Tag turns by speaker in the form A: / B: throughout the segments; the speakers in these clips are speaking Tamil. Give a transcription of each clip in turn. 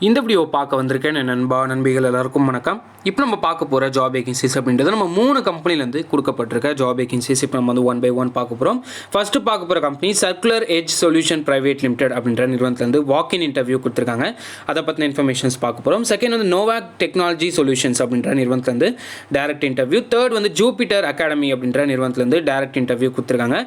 A: இந்த வீடியோ பார்க்க வந்திருக்கேன் என் நண்பிகள் எல்லாருக்கும் வணக்கம். இப்போ நம்ம பார்க்க போகிற ஜாப் வேகன்சிஸ் அப்படின்றது நம்ம 3 கம்பெனிலேருந்து கொடுக்கப்பட்டிருக்க ஜாப் வேகன்சிஸ் இப்போ நம்ம வந்து 1 by 1 பார்க்க போகிறோம். ஃபஸ்ட்டு பார்க்க போகிற company circular edge solution private limited அப்படின்ற நிறுவனத்துலேருந்து வாக்கின் இன்டர்வியூ கொடுத்துருக்காங்க. அதை பற்றின இன்ஃபர்மேஷன்ஸ் பார்க்க போகிறோம். செகண்ட் வந்து நோவாக் டெக்னாலஜி சொல்யூஷன்ஸ் அப்படின்ற நிறுவனத்துலேருந்து டேரக்ட் இன்டர்வியூ. தேர்ட் வந்து ஜூபிட்டர் அகாடமி அப்படின்ற நிறுவனத்துலேருந்து டேரக்ட் இன்டர்வியூ கொடுத்துருக்காங்க.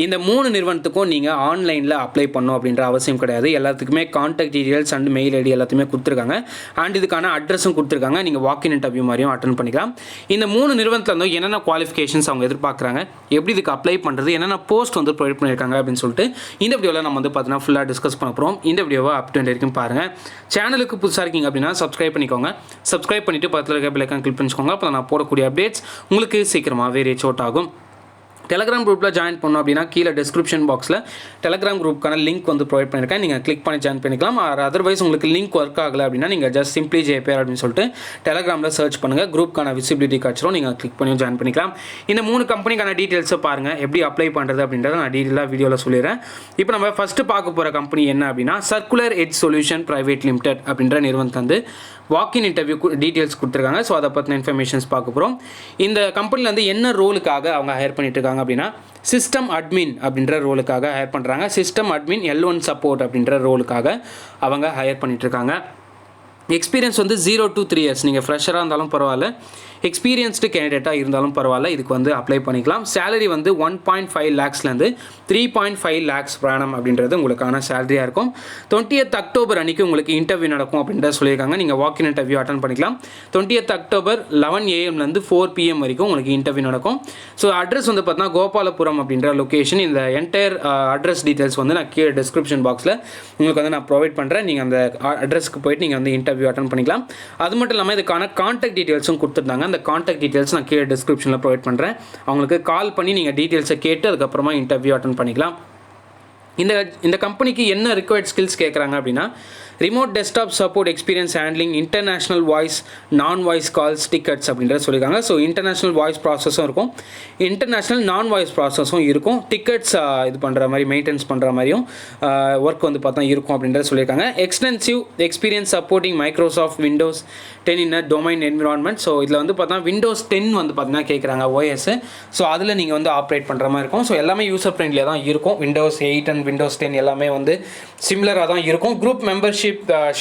A: இந்த 3 நிறுவனத்துக்கும் நீங்கள் ஆன்லைனில் அப்ளை பண்ணணும் அப்படின்ற அவசியம் கிடையாது. எல்லாத்துக்குமே contact details and mail ID எல்லாத்தையுமே கொடுத்துருக்காங்க. அண்ட் இதுக்கான அட்ரஸும் கொடுத்துருக்காங்க. நீங்கள் வாக்கின் இன்டர்வியூ மாதிரியும் அட்டன் பண்ணிக்கலாம். இந்த 3 நிறுவனத்தில் வந்து என்னென்ன குவாலிஃபிகேஷன்ஸ் அவங்க எதிர்பார்க்குறாங்க, எப்படி இதுக்கு அப்ளை பண்ணுறது, என்னென்ன போஸ்ட் வந்து ப்ரொவைட் பண்ணியிருக்காங்க அப்படின்னு சொல்லிட்டு இந்த வீடியோவில் நம்ம வந்து பார்த்தீங்கன்னா ஃபுல்லாக டிஸ்கஸ் பண்ண போகிறோம். இந்த வீடியோவை அப் டு எண்ட் வரைக்கும் பாருங்கள். சேனலுக்கு புதுசாக இருக்கீங்க அப்படின்னா சப்ஸ்கிரைப் பண்ணிக்கோங்க. சப்ஸ்கிரைப் பண்ணிவிட்டு பக்கத்தில் இருக்க பெல் ஐகான் கிளிக் பண்ணிக்கோங்க. அப்போ நான் போடக்கூடிய அப்டேட்ஸ் உங்களுக்கு சீக்கிரமாகவே ரீச் அவுட் ஆகும். டெலகிராம் குரூப்பில் ஜாயின் பண்ணோம் அப்படின்னா கீழே டிஸ்கிரிப்ஷன் பாக்ஸில் டெலகிராம் குரூப்புக்கான லிங்க் வந்து ப்ரொவைட் பண்ணியிருக்கேன். நீங்கள் கிளிக் பண்ணி ஜாயின் பண்ணிக்கலாம். அதர்வைஸ் உங்களுக்கு லிங்க் ஒர்க் ஆகலை அப்படின்னா நீங்கள் ஜஸ்ட் சிம்பிளி ஜேபிஆர் அப்படின்னு சொல்லிட்டு டெலகிராமில் சர்ச் பண்ணுங்கள். குரூப்புக்கான விசிபிலிட்டி காட்சிரும் நீங்கள் கிளிக் பண்ணி ஜாயின் பண்ணிக்கலாம். இந்த 3 கம்பெனிக்கான டீட்டெயில்ஸை பாருங்கள், எப்படி அப்ளை பண்ணுறது அப்படின்றத நான் டீட்டெயிலாக வீடியோவில் சொல்லிடுறேன். இப்போ நம்ம ஃபஸ்ட்டு பார்க்க போகிற கம்பெனி என்ன அப்படின்னா circular edge solution private limited அப்படின்ற நிறுவனத்தை வந்து வாக்கின் இன்டர்வியூ டீட்டெயில்ஸ் கொடுத்துருக்காங்க. ஸோ அதை பற்றின இன்ஃபர்மேஷன்ஸ் பார்க்க போகிறோம். இந்த கம்பெனியில் வந்து என்ன ரோலுக்காக அவங்க ஹையர் பண்ணிட்டு இருக்காங்க அப்படின்னா சிஸ்டம் அட்மின் அப்படின்ற ரோலுக்காக ஹையர் பண்ணுறாங்க. சிஸ்டம் அட்மின் L1 சப்போர்ட் அப்படின்ற ரோலுக்காக அவங்க ஹையர் பண்ணிகிட்ருக்காங்க. எக்ஸ்பீரியன்ஸ் வந்து 0 to 3 years. நீங்கள் ஃப்ரெஷராக இருந்தாலும் பரவாயில்ல, எக்ஸ்பீரியன்ஸ்டு கேண்டிடேட்டாக இருந்தாலும் பரவாயில்ல, இதுக்கு வந்து அப்ளை பண்ணிக்கலாம். சேலரி வந்து 1.5 lakhsலேருந்து 3.5 lakhs பிராணம் அப்படின்றது உங்களுக்கான சேலரியாக இருக்கும். 20th அக்டோபர் அன்றைக்கி உங்களுக்கு இன்டர்வியூ நடக்கும் அப்படின்றத சொல்லியிருக்காங்க. நீங்கள் வாக்கின் இன்டர்வியூ அட்டன் பண்ணிக்கலாம். 20th அக்டோபர் 11 AM 4 PM வரைக்கும் உங்களுக்கு இன்டர்வியூ நடக்கும். ஸோ அட்ரஸ் வந்து பார்த்தீங்கன்னா கோபாலபுரம் அப்படின்ற லொக்கேஷன். இந்த என்டையர் அட்ரஸ் டீட்டெயில்ஸ் வந்து நான் கீழே டிஸ்கிரிப்ஷன் பாக்ஸில் உங்களுக்கு வந்து நான் ப்ரொவைட் பண்ணுறேன். நீங்கள் அந்த அட்ரஸ்க்கு போய்ட்டு நீங்கள் வந்து இன்டர்வியூ அட்டன் பண்ணிக்கலாம். அது மட்டும் இல்லாமல் இதுக்கான கான்டாக்ட் டீட்டெயில்ஸும் கொடுத்துருந்தாங்க. அந்த கான்டாக்ட் டீட்டெயில்ஸ் நான் கீழே டிஸ்கிரிப்ஷனில் ப்ரொவைட் பண்ணுறேன். அவங்களுக்கு கால் பண்ணி நீங்கள் டீட்டெயில்ஸை கேட்டு அதுக்கப்புறமா இன்டர்வியூ அட்டன் பண்ணிக்கலாம். இந்த கம்பெனிக்கு என்ன ரிக்வயர்ட் ஸ்கில்ஸ் கேட்குறாங்க அப்படின்னா remote desktop support experience handling international voice நான் வாய்ஸ் கால்ஸ் டிக்கெட்ஸ் அப்படின்றத சொல்லியிருக்காங்க. ஸோ இன்டர்நேஷ்னல் வாய்ஸ் ப்ராசஸும் இருக்கும், இன்டர்நேஷ்னல் நான் வாய்ஸ் ப்ராசஸும் இருக்கும். டிக்கெட்ஸ் இது பண்ணுற மாதிரி மெயின்டெனன்ஸ் பண்ணுற மாதிரியும் ஒர்க் வந்து பார்த்தா இருக்கும் அப்படின்றத சொல்லியிருக்காங்க. Extensive experience supporting Microsoft Windows 10 இன் டொமைன் என்விரான்மெண்ட். ஸோ இதில் வந்து பார்த்தா விண்டோஸ் 10 வந்து பார்த்தீங்கன்னா கேட்குறாங்க OS. ஸோ அதில் நீங்கள் வந்து ஆப்ரேட் பண்ணுற மாதிரி இருக்கும். ஸோ எல்லாமே யூசர் ஃப்ரெண்ட்லியாக தான் இருக்கும். விண்டோஸ் 8 அண்ட் விண்டோஸ் 10 எல்லாமே வந்து சிமிலராக தான் இருக்கும். Group membership,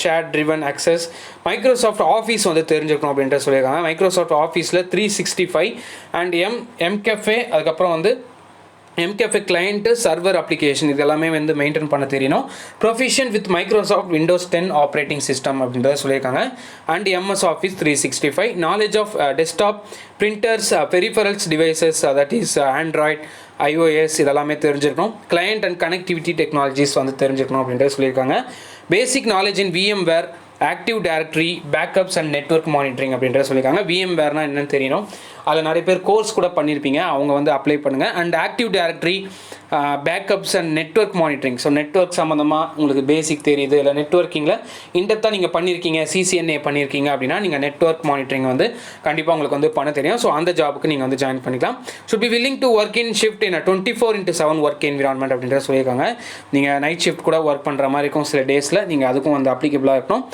A: share driven access, Microsoft office வந்து தெரிஞ்சுக்கணும் அப்படின்ற சொல்லியிருக்காங்க. மைக்ரோசாஃப்ட் ஆஃபீஸில் 365 அண்ட் எம்கெஃபே, அதுக்கப்புறம் வந்து எம்கெஃபே கிளைண்ட்டு சர்வர் அப்ளிகேஷன் இது எல்லாமே வந்து மெயின்டைன் பண்ண தெரியணும். Proficient with Microsoft Windows 10 operating system அப்படின்றத சொல்லியிருக்காங்க. And MS Office 365, knowledge of desktop printers peripherals devices that is Android iOS இதெல்லாமே தெரிஞ்சிருக்கணும். கிளையண்ட் அண்ட் கனெக்டிவிட்டி டெக்னாலஜிஸ் வந்து தெரிஞ்சிருக்கணும் அப்படின்றத சொல்லியிருக்காங்க. Basic knowledge in VMware, active directory, backups and network monitoring அப்படின்றத சொல்லியிருக்காங்க. VMwareனா என்னன்னு தெரியணும். அதில் நிறைய பேர் கோர்ஸ் கூட பண்ணியிருப்பீங்க, அவங்க வந்து அப்ளை பண்ணுங்கள். And active directory, backups and network monitoring. So network சம்மந்தமாக உங்களுக்கு பேசிக் தெரியுது, இல்லை நெட்வொர்க்கிங்கில் இன்டெப்த்தாக நீங்கள் பண்ணியிருக்கீங்க, CCNA பண்ணியிருக்கீங்க அப்படின்னா நீங்கள் நெட்வொர்க் மானிட்டரிங் வந்து கண்டிப்பாக உங்களுக்கு வந்து பண்ண தெரியும். ஸோ அந்த ஜாபுக்கு நீங்கள் வந்து ஜாயின் பண்ணிக்கலாம். Should be willing to work in shift in 24/7 work environment அப்படின்றத சொல்லியிருக்காங்க. நீங்கள் நைட் ஷிஃப்ட் கூட ஒர்க் பண்ணுற மாதிரி இருக்கும் சில டேஸில், நீங்கள் அதுக்கும் வந்து அப்ளிகபிளாக இருக்கணும்.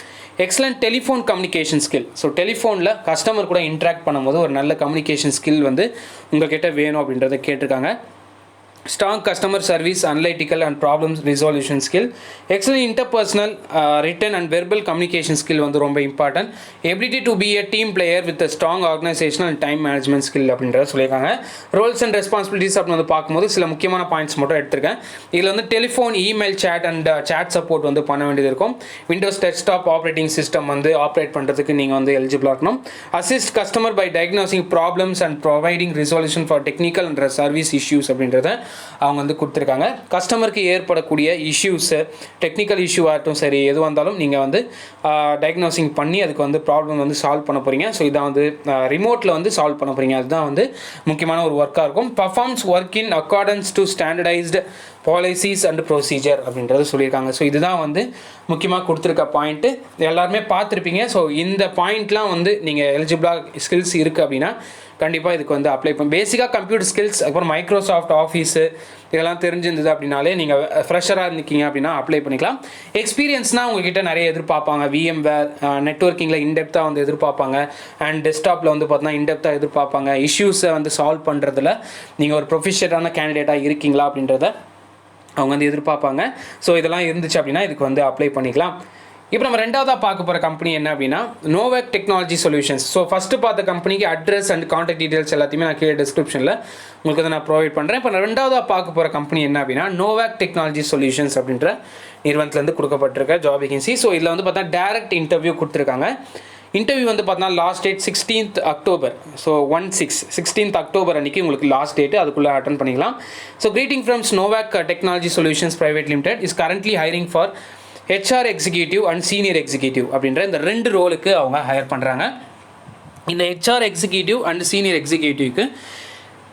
A: Excellent telephone communication skill. So டெலிஃபோனில் கஸ்டமர் கூட இன்ட்ராக்ட் பண்ணும்போது ஒரு நல்ல கம்யூனிகேஷன் ஸ்கில் வந்து உங்கள்கிட்ட வேணும் அப்படின்றத கேட்டிருக்காங்க. Strong customer service, analytical and problems resolution skill, excellent interpersonal written and verbal communication skill வந்து ரொம்ப important. Ability to be a team player with strong organisational and time management skill அப்படின்றத சொல்லியிருக்காங்க. ரோல்ஸ் அண்ட் ரெஸ்பான்சிபிலிட்டிஸ் அப்படின்னு வந்து பார்க்கும்போது சில முக்கியமான பாயிண்ட்ஸ் மட்டும் எடுத்திருக்கேன். இதில் வந்து telephone, email, chat and chat support வந்து பண்ண வேண்டியது இருக்கும். விண்டோஸ் டெஸ்க்டாப் ஆப்ரேட்டிங் சிஸ்டம் வந்து ஆப்ரேட் பண்ணுறதுக்கு நீங்கள் வந்து எலிஜிபிளாக இருக்கணும். Assist customer by diagnosing problems and providing resolution for technical and service issues அப்படின்றத அவங்க வந்து கொடுத்துருக்காங்க. கஸ்டமருக்கு ஏற்படக்கூடிய இஷ்யூஸு, டெக்னிக்கல் இஷ்யூவாக இருக்கட்டும் சரி எது வந்தாலும் நீங்கள் வந்து டயக்னோசிங் பண்ணி அதுக்கு வந்து ப்ராப்ளம் வந்து சால்வ் பண்ண போகிறீங்க. ஸோ இதான் வந்து ரிமோட்டில் வந்து சால்வ் பண்ண போகிறீங்க. அதுதான் வந்து முக்கியமான ஒரு ஒர்க்காக இருக்கும். Performs work in accordance to standardised policies and procedure அப்படின்றது சொல்லியிருக்காங்க. ஸோ இதுதான் வந்து முக்கியமாக கொடுத்துருக்க பாயிண்ட்டு, எல்லாருமே பார்த்துருப்பீங்க. ஸோ இந்த பாயிண்ட்லாம் வந்து நீங்கள் எலிஜிபிளாக ஸ்கில்ஸ் இருக்குது அப்படின்னா கண்டிப்பாக இதுக்கு வந்து அப்ளை பண்ண பேசிக்காக கம்ப்யூட்டர் ஸ்கில்ஸ் அப்புறம் மைக்ரோசாஃப்ட் ஆஃபீஸு இதெல்லாம் தெரிஞ்சிருந்தது அப்படின்னாலே நீங்கள் ஃப்ரெஷராக இருந்தீங்க அப்படின்னா அப்ளை பண்ணிக்கலாம். எக்ஸ்பீரியன்ஸ்னால் உங்ககிட்ட நிறைய எதிர்பார்ப்பாங்க. VMware நெட்வொர்க்கிங்கில் இன்டெப்த்தாக வந்து எதிர்பார்ப்பாங்க. அண்ட் டெஸ்க்டாப்பில் வந்து பார்த்தீங்கன்னா இன்டெப்த்தாக எதிர்பார்ப்பாங்க. இஷ்யூஸை வந்து சால்வ் பண்ணுறதுல நீங்கள் ஒரு ப்ரொஃபஷனலான கேண்டிடேட்டாக இருக்கீங்களா அப்படின்றத அவங்க வந்து எதிர்பார்ப்பாங்க. ஸோ இதெல்லாம் இருந்துச்சு அப்படின்னா இதுக்கு வந்து அப்ளை பண்ணிக்கலாம். இப்போ நம்ம ரெண்டாவதாக பார்க்க போகிற கம்பெனி என்ன அப்படின்னா நோவேக் டெக்னாலஜி சொல்யூஷன்ஸ். ஸோ ஃபஸ்ட்டு பார்த்த கம்பெனிக்கு அட்ரஸ் அண்ட் கான்டாக்ட் டீடைல்ஸ் எல்லாத்தையுமே நான் கீழே டிஸ்கிரிப்ஷனில் உங்களுக்கு வந்து நான் ப்ரொவைட் பண்ணுறேன். இப்போ ரெண்டாவதாக பார்க்க போகிற கம்பெனி என்ன அப்படின்னா நோவேக் டெக்னாலஜி சொல்யூஷன்ஸ் அப்படின்ற நிறுவனத்துலேருந்து கொடுக்கப்பட்டிருக்க ஜாப் வேகன்சி. ஸோ இதில் வந்து பார்த்தா டேரக்ட் இன்டர்வியூ கொடுத்துருக்காங்க. இன்டர்வியூ வந்து பார்த்தீங்கன்னா last date 16th October. So 16th October அன்றைக்கி உங்களுக்கு லாஸ்ட் டேட்டு, அதுக்குள்ளே அட்டன் பண்ணிக்கலாம். So greeting from Novek technology solutions private limited is currently hiring for HR executive and senior executive அப்படின்ற இந்த 2 ரோலுக்கு அவங்க ஹையர் பண்ணுறாங்க. இந்த HR எக்ஸிக்யூட்டிவ் அண்ட் சீனியர் எக்ஸிக்யூட்டிவ்க்கு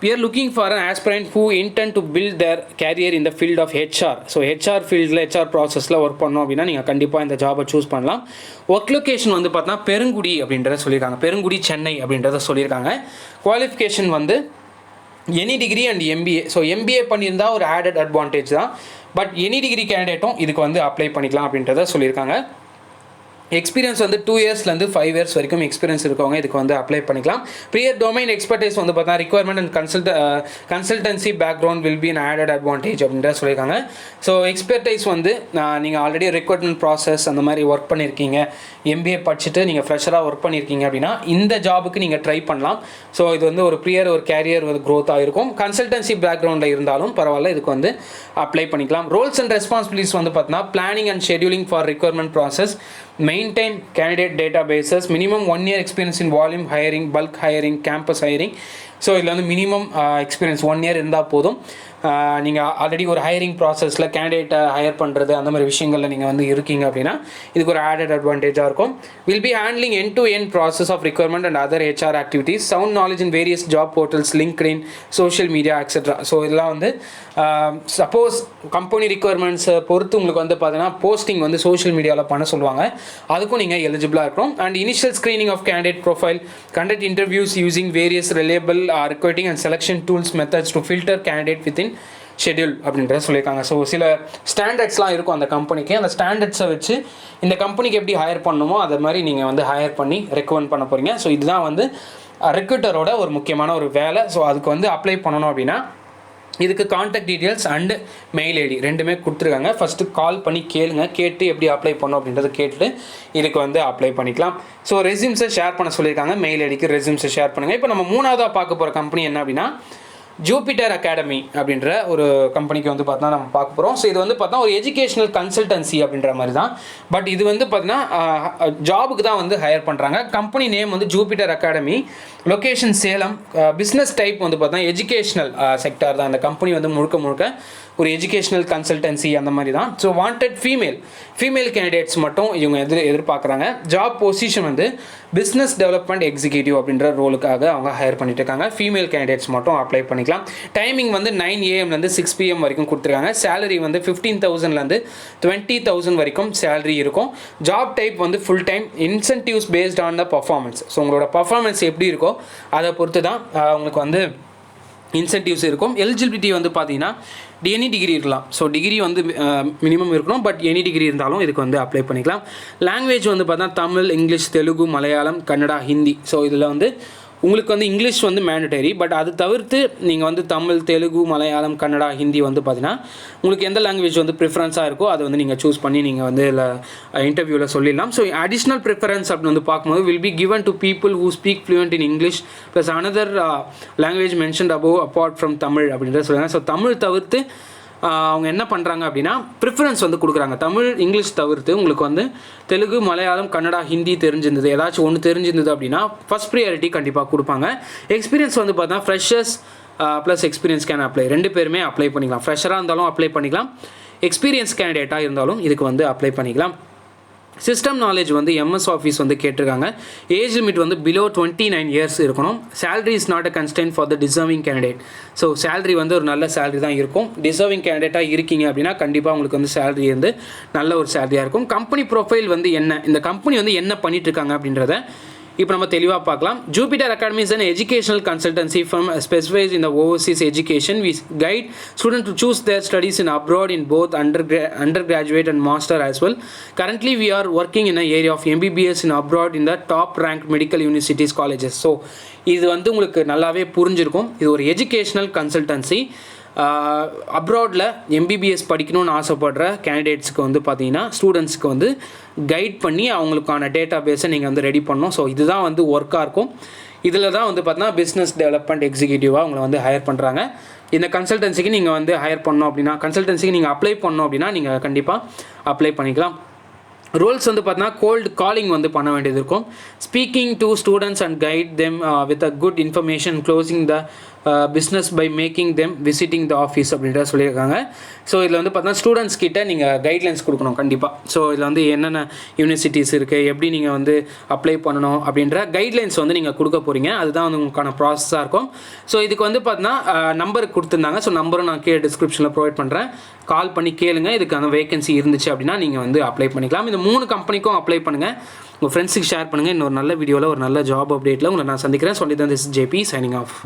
A: we are looking for an aspirant who intend to build their career in the field of HR. So HR ஃபீல்டில் HR ப்ராசஸில் ஒர்க் பண்ணோம் அப்படின்னா நீங்கள் கண்டிப்பாக இந்த ஜாபை சூஸ் பண்ணலாம். ஒர்க் லொக்கேஷன் வந்து பார்த்தீங்கன்னா பெருங்குடி அப்படின்றத சொல்லியிருக்காங்க. பெருங்குடி சென்னை அப்படின்றத சொல்லியிருக்காங்க. குவாலிஃபிகேஷன் வந்து any degree and MBA. So MBA பண்ணியிருந்தால் ஒரு ஆடட் அட்வான்டேஜ் தான். பட் எனி டிகிரி கேண்டிடேட்டும் இதுக்கு வந்து அப்ளை பண்ணிக்கலாம் அப்படின்றத சொல்லியிருக்காங்க. எக்ஸ்பீரியன்ஸ் வந்து 2 இயர்ஸ்லேருந்து 5 இயர்ஸ் வரைக்கும் எக்ஸ்பீரியன்ஸ் இருக்கவங்க இதுக்கு வந்து அப்ளை பண்ணிக்கலாம். ப்ரியர் டொமைன் எக்ஸ்பர்டைஸ் வந்து பார்த்தா requirement and consultancy background will be an added advantage அப்படின்ற சொல்லியிருக்காங்க. ஸோ எக்ஸ்பர்டைஸ் வந்து நீங்கள் ஆல்ரெடி ரெக்ரூட்மெண்ட் ப்ராசஸ் அந்த மாதிரி ஒர்க் பண்ணியிருக்கீங்க, MBA படிச்சுட்டு நீங்கள் ஃப்ரெஷராக ஒர்க் பண்ணியிருக்கீங்க அப்படின்னா இந்த ஜாபுக்கு நீங்கள் ட்ரை பண்ணலாம். ஸோ இது வந்து ஒரு கேரியர் வந்து க்ரோத்தாக இருக்கும். கன்சல்டன்சி பேக்ரவுண்டில் இருந்தாலும் பரவாயில்ல, இதுக்கு வந்து அப்ளை பண்ணிக்கலாம். ரோல்ஸ் அண்ட் ரெஸ்பான்சிபிலிட்டிஸ் வந்து பார்த்தீங்கன்னா planning and scheduling for recruitment process, maintain candidate databases, minimum 1 year experience in volume hiring, bulk hiring, campus hiring. So இதில் வந்து மினிமம் எக்ஸ்பீரியன்ஸ் 1 year இருந்தால் போதும். நீங்கள் ஆல்ரெடி ஒரு ஹையரிங் ப்ராசஸில் கேண்டிடேட்டை ஹையர் பண்ணுறது அந்த மாதிரி விஷயங்களில் நீங்கள் வந்து இருக்கீங்க அப்படின்னா இதுக்கு ஒரு ஆடட் அட்வான்டேஜாக இருக்கும். Will be handling end-to-end process of requirement and other HR activities, sound knowledge in various job portals, LinkedIn, social media etcetera. So இதெல்லாம் வந்து சப்போஸ் கம்பெனி ரிக்யர்மெண்ட்ஸை பொறுத்து உங்களுக்கு வந்து பார்த்தீங்கன்னா போஸ்டிங் வந்து சோஷியல் மீடியாவில் பண்ண சொல்லுவாங்க, அதுக்கும் நீங்கள் எலிஜிபிளாக இருக்கணும். And initial screening of candidate profile, conduct interviews using various reliable recruiting and selection tools methods to filter candidate within schedule அப்படின்றத சொல்லியிருக்காங்க. ஸோ சில ஸ்டாண்டர்ட்ஸ்லாம் இருக்கும் அந்த கம்பெனிக்கு. அந்த ஸ்டாண்டர்ட்ஸை வச்சு இந்த கம்பெனிக்கு எப்படி ஹையர் பண்ணணுமோ அதை மாதிரி நீங்கள் வந்து ஹையர் பண்ணி ரெக்கமெண்ட் பண்ண போகிறீங்க. ஸோ இதுதான் வந்து ரெக்ரூட்டரோட ஒரு முக்கியமான ஒரு வேலை. ஸோ அதுக்கு வந்து அப்ளை பண்ணணும் அப்படின்னா இதுக்கு contact details and mail ID ரெண்டுமே கொடுத்துருக்காங்க. ஃபஸ்ட்டு கால் பண்ணி கேட்டு எப்படி அப்ளை பண்ணணும் அப்படின்றத கேட்டுட்டு இதுக்கு வந்து அப்ளை பண்ணிக்கலாம். ஸோ ரெஸ்யூம்ஸை ஷேர் பண்ண சொல்லியிருக்காங்க. மெயில் ஐடிக்கு ரெஸ்யூம்ஸை ஷேர் பண்ணுங்கள். இப்போ நம்ம மூணாவதாக பார்க்க போகிற கம்பெனி என்ன அப்படின்னா ஜூபிட்டர் அகாடமி அப்படின்ற ஒரு கம்பெனிக்கு வந்து பார்த்தா நம்ம பார்க்க போகிறோம். ஸோ இது வந்து பார்த்தா ஒரு எஜுகேஷனல் கன்சல்டன்சி அப்படின்ற மாதிரி தான். பட் இது வந்து பார்த்தீங்கன்னா ஜாபுக்கு தான் வந்து ஹையர் பண்ணுறாங்க. கம்பெனி நேம் வந்து Jupiter academy, location Salem. Business type வந்து பார்த்தா எஜுகேஷனல் செக்டார் தான். இந்த கம்பெனி வந்து முழுக்க ஒரு எஜுகேஷனல் கன்சல்டன்சி அந்த மாதிரி தான். ஸோ வாண்டட் ஃபீமேல் கேண்டிடேட்ஸ் மட்டும் இவங்க எதிர்பார்க்குறாங்க. ஜாப் பொசிஷன் வந்து பிஸ்னஸ் டெவலப்மெண்ட் எக்ஸிக்யூட்டிவ் அப்படின்ற ரோலுக்காக அவங்க ஹையர் பண்ணிட்டு இருக்காங்க. ஃபீமேல் கேண்டிடேட்ஸ் மட்டும் அப்ளை பண்ணிக்கலாம். டைமிங் வந்து 9 AM சிக்ஸ் PM வரைக்கும் கொடுத்துருக்காங்க. சேலரி வந்து 15,000 20,000 வரைக்கும் சேலரி இருக்கும். ஜாப் டைப் வந்து full time. Incentives based on the performance. So உங்களோட பர்ஃபார்மன்ஸ் எப்படி இருக்கோ அதை பொறுத்து தான் உங்களுக்கு வந்து இன்சென்டிவ்ஸ் இருக்கும். எலிஜிபிலிட்டி வந்து பார்த்தீங்கன்னா எனி டிகிரி இருக்கலாம். ஸோ டிகிரி வந்து மினிமம் இருக்கணும். பட் எனி டிகிரி இருந்தாலும் இதுக்கு வந்து அப்ளை பண்ணிக்கலாம். லாங்குவேஜ் வந்து பார்த்தா தமிழ், இங்கிலீஷ், தெலுங்கு, மலையாளம், கன்னடா, ஹிந்தி. ஸோ இதில் வந்து உங்களுக்கு வந்து இங்கிலீஷ் வந்து மேண்டட்டரி. பட் அது தவிர்த்து நீங்கள் வந்து தமிழ், தெலுங்கு, மலையாளம், கன்னடா, ஹிந்தி வந்து பார்த்தீங்கன்னா உங்களுக்கு எந்த லாங்குவேஜ் வந்து ப்ரிஃபரன்ஸாக இருக்கோ அதை வந்து நீங்கள் சூஸ் பண்ணி நீங்கள் வந்து இன்டர்வியூவில் சொல்லிடலாம். ஸோ அடிஷ்னல் ப்ரிஃபரன்ஸ் அப்படின்னு வந்து பார்க்கும்போது will be given to people who speak fluent in English plus another language mentioned above apart from Tamil அப்படின்றத சொல்லுவாங்க. ஸோ தமிழ் தவிர்த்து அவங்க என்ன பண்ணுறாங்க அப்படின்னா ப்ரிஃபரன்ஸ் வந்து கொடுக்குறாங்க. தமிழ், இங்கிலீஷ் தவிர்த்து உங்களுக்கு வந்து தெலுங்கு, மலையாளம், கன்னடா, ஹிந்தி தெரிஞ்சிருந்தது, ஏதாச்சும் ஒன்று தெரிஞ்சிருந்தது அப்படின்னா ஃபஸ்ட் ப்ரியாரிட்டி கண்டிப்பாக கொடுப்பாங்க. எக்ஸ்பீரியன்ஸ் வந்து பார்த்தா freshers plus experience can apply. 2 பேருமே அப்ளை பண்ணிக்கலாம். ஃப்ரெஷராக இருந்தாலும் அப்ளை பண்ணிக்கலாம், எக்ஸ்பீரியன்ஸ் கேண்டிடேட்டாக இருந்தாலும் இதுக்கு வந்து அப்ளை பண்ணிக்கலாம். சிஸ்டம் நாலேஜ் வந்து MS ஆஃபீஸ் வந்து கேட்டிருக்காங்க. ஏஜ் லிமிட் வந்து பிலோ 29 இயர்ஸ் இருக்கணும். Salary is not a constant for the deserving candidate. So salary வந்து ஒரு நல்ல சேலரி தான் இருக்கும். டிசர்விங் கேண்டிடேட்டாக இருக்கீங்க அப்படின்னா கண்டிப்பாக உங்களுக்கு வந்து சேலரி வந்து நல்ல ஒரு சேலரியாக இருக்கும். கம்பெனி ப்ரொஃபைல் வந்து என்ன, இந்த கம்பெனி வந்து என்ன பண்ணிகிட்ருக்காங்க அப்படின்றத இப்போ நம்ம தெளிவாக பார்க்கலாம். Jupiter academy is an educational consultancy firm specialized in the overseas education. We guide students to choose their studies in abroad in both undergraduate and master as well. Currently, we are working in an area of MBBS in abroad in the top ranked medical universities colleges. So, இது வந்து உங்களுக்கு நல்லாவே புரிஞ்சிருக்கும். இது ஒரு எஜுகேஷ்னல் கன்சல்டன்சி. அப்ராடில் எம்பிபிஎஸ் படிக்கணும்னு ஆசைப்படுற கேண்டிடேட்ஸ்க்கு வந்து பார்த்தீங்கன்னா ஸ்டூடெண்ட்ஸ்க்கு வந்து கைட் பண்ணி அவங்களுக்கான டேட்டா பேஸை நீங்கள் வந்து ரெடி பண்ணணும். ஸோ இதுதான் வந்து ஒர்க்காக இருக்கும். இதில் தான் வந்து பார்த்தீங்கன்னா பிஸ்னஸ் டெவலப்மெண்ட் எக்ஸிக்யூட்டிவாக அவங்கள வந்து ஹையர் பண்ணுறாங்க. இந்த கன்சல்டன்சிக்கு நீங்கள் வந்து ஹையர் பண்ணணும் அப்படின்னா, கன்சல்டன்சிக்கு நீங்கள் அப்ளை பண்ணணும் அப்படின்னா நீங்கள் கண்டிப்பாக அப்ளை பண்ணிக்கலாம். ரோல்ஸ் வந்து பார்த்தீங்கன்னா கோல்டு காலிங் வந்து பண்ண வேண்டியது இருக்கும். Speaking to students and guide them with a good information, closing the business by making them visiting the office அப்படின்றத சொல்லியிருக்காங்க. ஸோ இதில் வந்து பார்த்தீங்கன்னா ஸ்டூடெண்ட்ஸ் கிட்ட நீங்கள் கைட்லைன்ஸ் கொடுக்கணும் கண்டிப்பாக. ஸோ இதில் வந்து என்னென்ன யூனிவர்சிட்டிஸ் இருக்குது, எப்படி நீங்கள் வந்து அப்ளை பண்ணணும் அப்படின்ற கைட்லைன்ஸ் வந்து நீங்கள் கொடுக்க போகிறீங்க. அதுதான் வந்து உங்களுக்கான ப்ராசஸாக இருக்கும். ஸோ இதுக்கு வந்து பார்த்தீங்கன்னா நம்பர் கொடுத்துருந்தாங்க. ஸோ நம்பரும் நான் கீழே டிஸ்கிரிப்ஷனில் ப்ரொவைட் பண்ணுறேன். கால் பண்ணி கேளுங்க. இதுக்கான வேகன்சி இருந்துச்சு அப்படின்னா நீங்கள் வந்து அப்ளை பண்ணிக்கலாம். இந்த 3 கம்பெனிக்கும் அப்ளை பண்ணுங்கள். உங்கள் ஃப்ரெண்ட்ஸுக்கு ஷேர் பண்ணுங்கள். இன்னொரு நல்ல வீடியோவில் ஒரு நல்ல ஜாப் அப்டேட்டில் உங்களை நான் சந்திக்கிறேன். சொல்லி தான் திஸ் ஜேபி சைனிங் ஆஃப்.